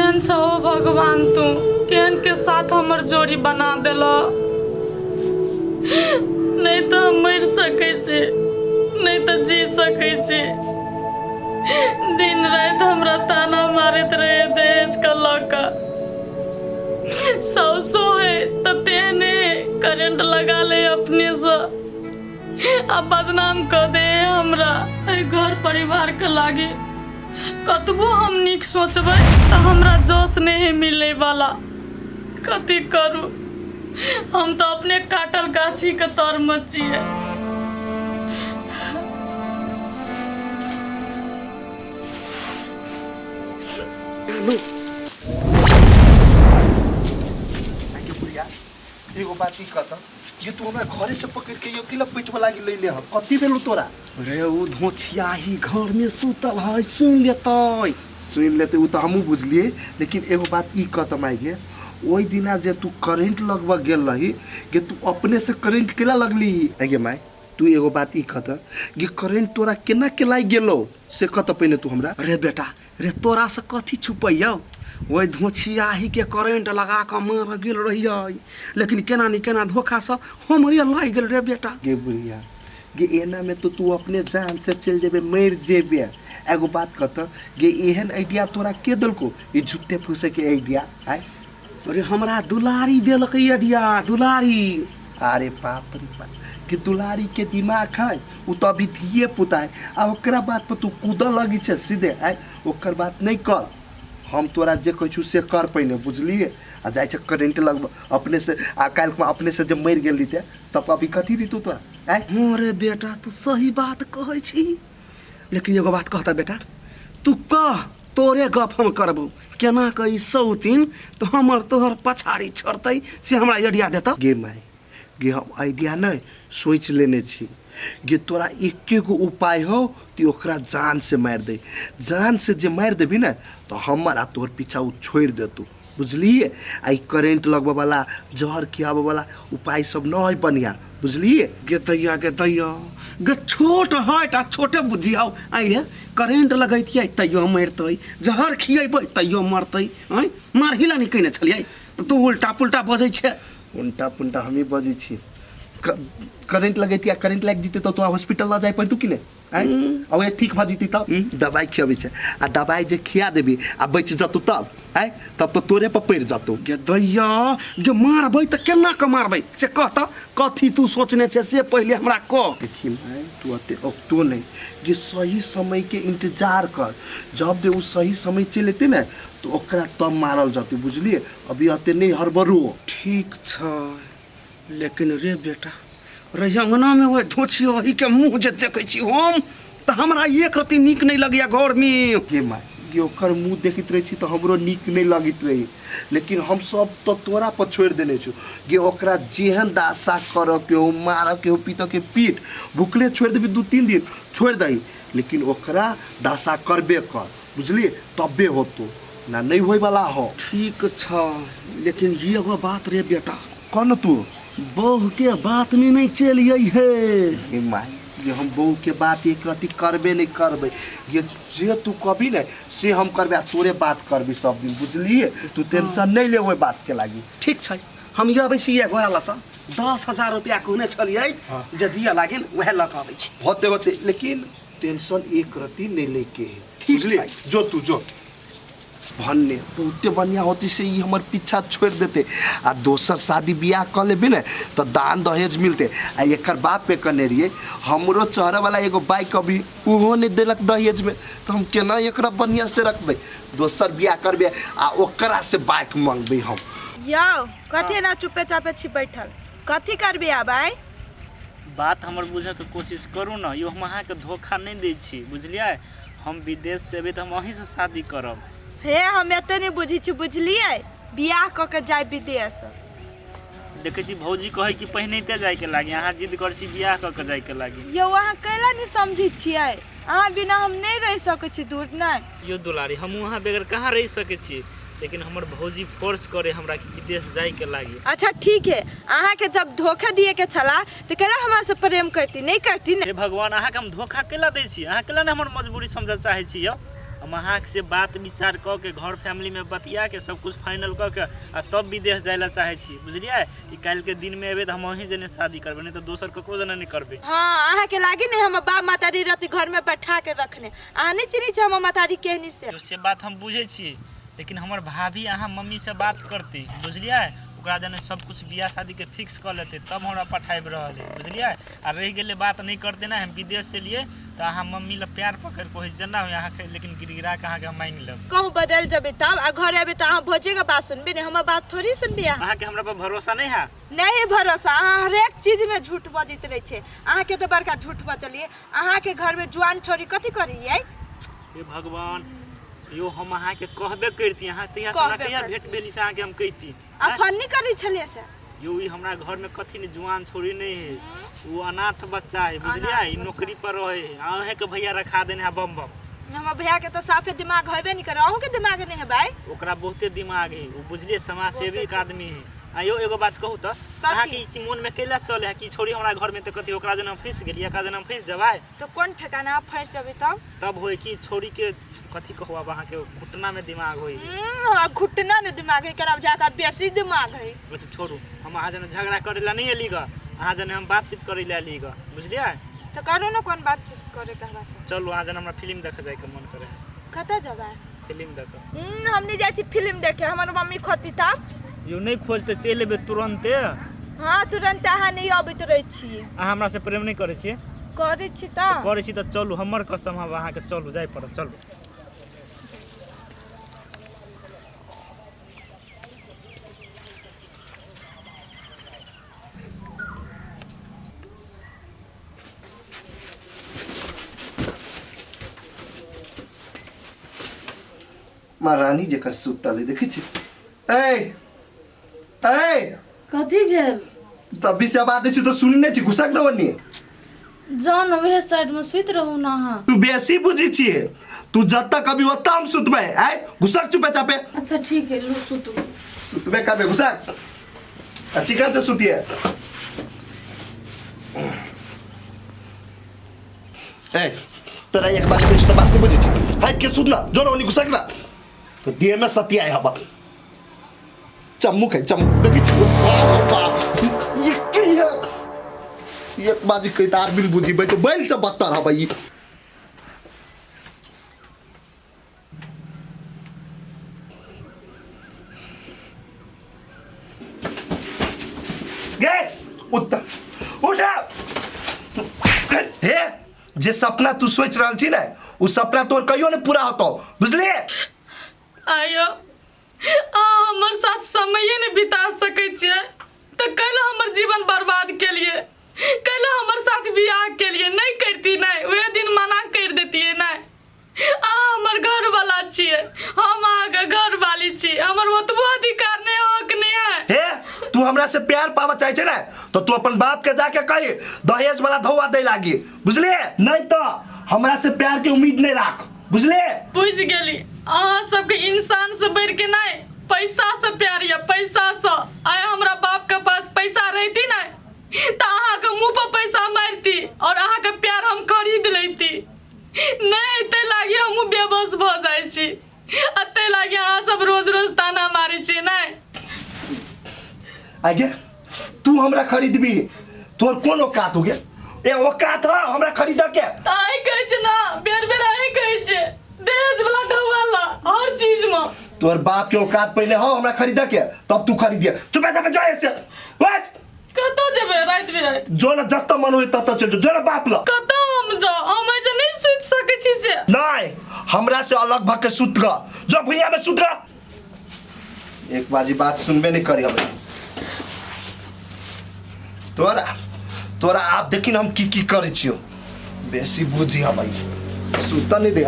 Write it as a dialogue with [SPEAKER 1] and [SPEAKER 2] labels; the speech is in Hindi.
[SPEAKER 1] केहन छो भगवान तू केहन के साथ हमर जोड़ी बना देलो। नहीं तो हम मर सकै छी नहीं तो जी सकै छी। दिन रात हमरा ताना मारत रहे दहेज का लौका। सासो है तो तेने करंट लगा ले अपने से अब बदनाम कर दे हमरा। घर परिवार के लागे कतबो हम निक सोचबै तो हमरा जोश नहीं मिले वाला। कथी करू हम तो अपने काटल गाछी के तर में छिए।
[SPEAKER 2] एगो बात ई कहता जे तू हमरा घरे से पकड़ के अकेला पेट में लागी ले ह कथी भेलू तोरा?
[SPEAKER 3] अरे उ धोछिया ही घर में सुतल है सुन लेते
[SPEAKER 2] उ तो हमहू बुझलिए। लेकिन एगो बात ई कहता माई गे ओई दिना जे तू करंट लगवा गेल रही कि तू अपने से करंट केला लगली आगे माई तू एगो बात ई कहता कि करंट तोरा केना केलाई गेलो से कहता पहले तू हमरा।
[SPEAKER 3] अरे बेटा रे तोरा से कथी छुपैयो वही धोछिया ही के करंट लगा के मार गेल रही लेकिन केना नहीं केना धोखा से हमरे लाई गेल रे बेटा।
[SPEAKER 2] गे बुढ़िया गे एना में तो तू अपने जान से चल जेबे मर जेबे। एगो बात कहता गे एहन आइडिया तोरा के दलको ये झुट्टे फूसे के आइडिया आय?
[SPEAKER 3] अरे हमरा दुलारी देलकै आइडिया दुलारी।
[SPEAKER 2] अरे बाप रे बाप कि दुलारी के दिमाग है उ तो अभी धिये पुता है आ ओकरा बात पर तू कूदल लगी छे सीधे आय? ओकर बात नहीं कर हम तोरा जे कहू से कर पहले बुझलिए। आ जाए छे करेंट लग अपने से आ काल में अपने से जब मर गेल थे तब अभी कथी दी तू तोरा आय?
[SPEAKER 3] अरे बेटा तू सही बात कहै छी लेकिन एगो बात कहता बेटा तू कह तोरे गप हम करबो केना कई सौतीन तो हमर तोहर पछाड़ी छोड़तै से हमरा आइडिया देता।
[SPEAKER 2] गे माई गे हम आइडिया नहीं सोच लेने छी गे तोरा एके गो उपाय हो तो ओकरा जान से मार दे। जान से जे मार देबी ना तो हमारा तोहर पीछा उ छोड़ दे तू बुझलिए। आई करेंट लगवा वाला जहर खियावे वाला उपाय सब न है बढ़िया बुझलिए।
[SPEAKER 3] गे दैया गे छोट है ता छोटे बुद्धि आओ आई रे करेंट लगैतियै तैयो मरतै जहर खियेबै तैयो मरतै आय मार हिला नहीं कने छलियै तू उल्टा पुल्टा बजै छै।
[SPEAKER 2] उल्टा पुल्टा हम ही बजे छी करेंट लगेती करेंट लग जीते तो हॉस्पिटल ना जाए पड़तू कि नहीं अब ये ठीक भा जीती तब दवाई खियाबे छे आ दवाई जे खिया देबी आ बच जतू तब आय तब तो तोरे पर पड़ जातू।
[SPEAKER 3] गे दैया गे मारबै त केना के मारबै से कह त कथी तू सोचने छे से पहले हमरा कह।
[SPEAKER 2] देखी भाई तू अते अक्तो नहीं ये सही समय के इंतजार कर जब दे उ सही समय चलेते ना तो ओकरा तब मारल जातू बुझलिए। अभी अते नहीं हड़बड़ो
[SPEAKER 3] ठीक छ लेकिन रे बेटा रंगना में वो धोछिया ही के मुंह जे देखै छी हम त हमरा एक रति नीक नहीं लगिया घर में।
[SPEAKER 2] गे माई गे ओकर मुंह देखित रही छी तो हमरो नीक नहीं लगित रही लेकिन हम सब तो तोरा पर छोड़ देने छु गे ओकरा जेहन दासा कर के हो मार के हो पीत के पीठ भूखले छोड़ देबी 2-3 दिन छोड़ दही लेकिन ओकरा दासा करबे कर बुझलिए तबे होतो ना नहीं होय वाला हो।
[SPEAKER 3] ठीक छ लेकिन ये एगो बात रे बेटा
[SPEAKER 2] कौन तू
[SPEAKER 3] बहू के बात में नहीं चलिए है।
[SPEAKER 2] हे माई ये हम बहू के बात एक रति करबे नहीं करबे ये जे तू कभी नहीं से हम करबे तोरे बात करबी सब दिन बुझलिए। तू टेंशन नहीं ले ओई बात के लागी
[SPEAKER 3] ठीक छै हम ये अबै छी घोड़ा सा 10,000 रुपया कोने छलिए जे दिया लागिन वह लगाबै छी
[SPEAKER 2] होते लेकिन टेंशन एक रति नहीं लेके
[SPEAKER 3] ठीक छै
[SPEAKER 2] जो तू जो भन्ने बहुते बढ़िया होती से ये हमार पीछा छोड़ देते आ दोसर शादी ब्याह कर लेबे ना तो दान दहेज मिलते आ एकर बाप पे कने रहिए हमरो चढ़े वाला एगो बाइक अभी उहो नहीं देलक दहेज में तो हम केना एकरा बढ़िया से रखबे दोसर ब्याह करबे आ ओकरा से बाइक मांगबे हम।
[SPEAKER 4] यो कथी ना चुपे चापे छी बैठल कथी करबे आब आय?
[SPEAKER 5] बात हमर बुझे के कोशिश करू ना यो हम अहाँ के धोखा नहीं दै छी बुझलिए। हम विदेश से एबे त हम अहीं से शादी करब।
[SPEAKER 4] हे हम एते नहीं बुझी छी बुझलिए बियाह क के जाय विदेश।
[SPEAKER 5] देखे छी भौजी कहे कि पहिनैते जाय के लागी अहाँ जिद कर छी बियाह क के जाय के लागी।
[SPEAKER 4] यो अहाँ कैला नहीं समझी छियै अहाँ बिना हम नहीं रह सकै छी दूर नहीं।
[SPEAKER 5] यो दुलारी हम वहाँ बगैर कहाँ रह सके छी लेकिन हमर भौजी फोर्स करे हमरा कि विदेश जाय के लागी।
[SPEAKER 4] अच्छा ठीक है अहाँ के जब धोखा दिए के छला तो कैला हमरा से प्रेम करती नहीं करती
[SPEAKER 5] हे भगवान अहाँ के हम धोखा केला दै छी अहाँ केला ने हमर मजबूरी समझ चाहे छी। यो हम अहाँ से बात विचार कऽ के घर फैमिली में बतिया के सब कुछ फाइनल कऽ के आ तब विदेश जाय ला चाहे छी बुझलिए कि काल्हि के दिन में एबे त हम वहीं जने शादी करबे नहीं तो दोसर ककरो जने नहीं करबे।
[SPEAKER 4] हाँ अहाँ के लागे नहीं हम बाप मातारी रहती घर में बैठा के रखने अहाँ नहीं चिन्ही छ हम मातारी कहनी से
[SPEAKER 5] बात हम बुझे छी लेकिन हमर भाभी अहाँ मम्मी से बात करती बुझलिए ओकरा जने सब कुछ बियाह शादी के फिक्स कर लेते तब हमरा पठाइब रहल है बुझलिए आ रह गेले बात नहीं करते ना हम विदेश से लिए तो अहाँ मम्मी ला प्यार पकड़ कोई जना हो यहाँ के लेकिन गिरगिरा के अहाँ के हम मांग लेब
[SPEAKER 4] कहूँ बदल जबे तब आ घर आबे तो अहाँ भोजे के बात सुनबे नहीं हमर बात थोड़ी सुनबे
[SPEAKER 5] अहाँ के हमरा पर भरोसा नहीं है
[SPEAKER 4] नहीं भरोसा अहाँ हरेक चीज में झूठ बजित रहे छे अहाँ के तो बड़का झूठ बचलिए अहाँ के घर में जुआन छोरी कथी करिए
[SPEAKER 5] हे भगवान यो हम अहाँ के कहबे करती अहाँ तिया से कहिया भेट भेली से अहाँ के हम कहती
[SPEAKER 4] आ फन्नी करी छलिए से
[SPEAKER 5] यो ई हमरा घर में कथी ने जुआन छोरी नहीं है वो अनाथ बच्चा है बुझलिए ई नौकरी पर रहे है अहे के भैया रखा देने है बम
[SPEAKER 4] हमर भैया के तो साफे दिमाग होबे नहीं करे अहूं के दिमाग नहीं है भाई
[SPEAKER 5] ओकरा बहुते दिमाग है वो बुझलिए समाज सेवी आदमी है आयो एगो बात कहू त अहाँ के ई मन में कैला चले है कि छोरी हमरा घर में त कथी ओकरा जन फंस गेली एका जन फंस जबाय
[SPEAKER 4] तो कौन ठिकाना फंस जबे
[SPEAKER 5] तब होय कि छोरी के कथी कहू अब अहाँ के घुटना में दिमाग होई
[SPEAKER 4] हां घुटना में दिमाग है करब जाका बेसी दिमाग है
[SPEAKER 5] बस छोड़ू हम अहाँ जन झगड़ा करेला नहीं एली ग अहाँ जन हम बातचीत करेला एली ग बुझलिए
[SPEAKER 4] तो करो ना कौन बातचीत करे कहबा से
[SPEAKER 5] चलू अहाँ जन हमरा फिल्म देखे जाय के मन करे
[SPEAKER 4] कता जबा
[SPEAKER 5] फिल्म देखे
[SPEAKER 4] हम नहीं जाय छी फिल्म देखे हमर मम्मी खोती ता
[SPEAKER 5] यो नहीं खोजते चल एबे तुरंते
[SPEAKER 4] हां तुरंत अहाँ नहीं अबैत रह छी
[SPEAKER 5] अहाँ हमरा से प्रेम नहीं करे छी
[SPEAKER 4] करे छी त
[SPEAKER 5] करे छी त चलू हमर कसम हम अहाँ के चलू जाय पड़त चलू
[SPEAKER 2] महारानी जकर सुतल देखै छी ए ए
[SPEAKER 1] कथी भेल
[SPEAKER 2] तभी से बात छी तो सुनी नहीं छी घुसक न बनी
[SPEAKER 1] जान वह साइड में सुत रहू ना हां
[SPEAKER 2] तू बेसी बुझी छी तू जब तक अभी ओता हम सुतबे आय घुसक चुपे चापे
[SPEAKER 1] अच्छा ठीक है लो सुतू
[SPEAKER 2] सुतबे काबे घुसक चिकन से सुतिए ए तेरा एक बात कुछ तो बात नहीं बुझी छी हाय के सुतना जोनो नहीं घुसक ना तो दिए में सत्य आया हवा चम्मू खाई चम्मू देखी ये क्या ये बाजी कई तार बिल बुद्धि भाई तो बैल से बत्तर है भाई गे उठा उठा हे जे सपना तू सोच रहल छी ना उ सपना तोर कहियो ने पूरा होतो बुझलिए
[SPEAKER 1] आयो हमर साथ समय नहीं बिता सकै छियै तो कल हमर जीवन बर्बाद के लिए कल हमर साथ बियाह के लिए नहीं करती नहीं वह दिन मना कर देती है नहीं हमर घर वाला छियै हम आगे घर वाली छी हमर ओतबो अधिकार नहीं हक नहीं है
[SPEAKER 2] हे तू हमरा से प्यार पावा चाहे छे ना तो तू अपन बाप के जाके कही दहेज वाला धौआ दे लागी बुझलिए नहीं तो हमरा से प्यार की उम्मीद नहीं राख बुझलिए
[SPEAKER 1] बुझ गेली अहाँ सबके इंसान से बढ़ के नहीं पैसा से प्यार या पैसा से आए हमरा बाप के पास पैसा रहती नहीं तो अहाँ के मुंह पर पैसा मारती और अहाँ के प्यार हम खरीद लेती नहीं ते लागी हम बेबस भ जाय छी अते लागी अहाँ सब रोज रोज ताना मारी छी नहीं
[SPEAKER 2] आगे तू हमरा खरीदबी तोर कौन औकात हो गया ए औकात है हमरा खरीद के
[SPEAKER 1] आई कहै छ ना बेर बेर आई कहै छ दहेज वाला ढवाला हर चीज में
[SPEAKER 2] तोर बाप के औकात पहले हो हमरा खरीद के तब तू खरीदिए चुप जा जा ऐसे हट
[SPEAKER 1] कत जेबे रात बिरात
[SPEAKER 2] जो ना जत मन होय तत चल जो ना बाप ल
[SPEAKER 1] कत हम जा हम जे नहीं सुत सकै छी से
[SPEAKER 2] नहीं हमरा से अलग भग के सुत ग जो भुइया में सुत ग एक बाजी बात सुनबे नहीं करी हम तोरा आप देखिन हम की करे छियो बेसी बुझी हम सुत नहीं दे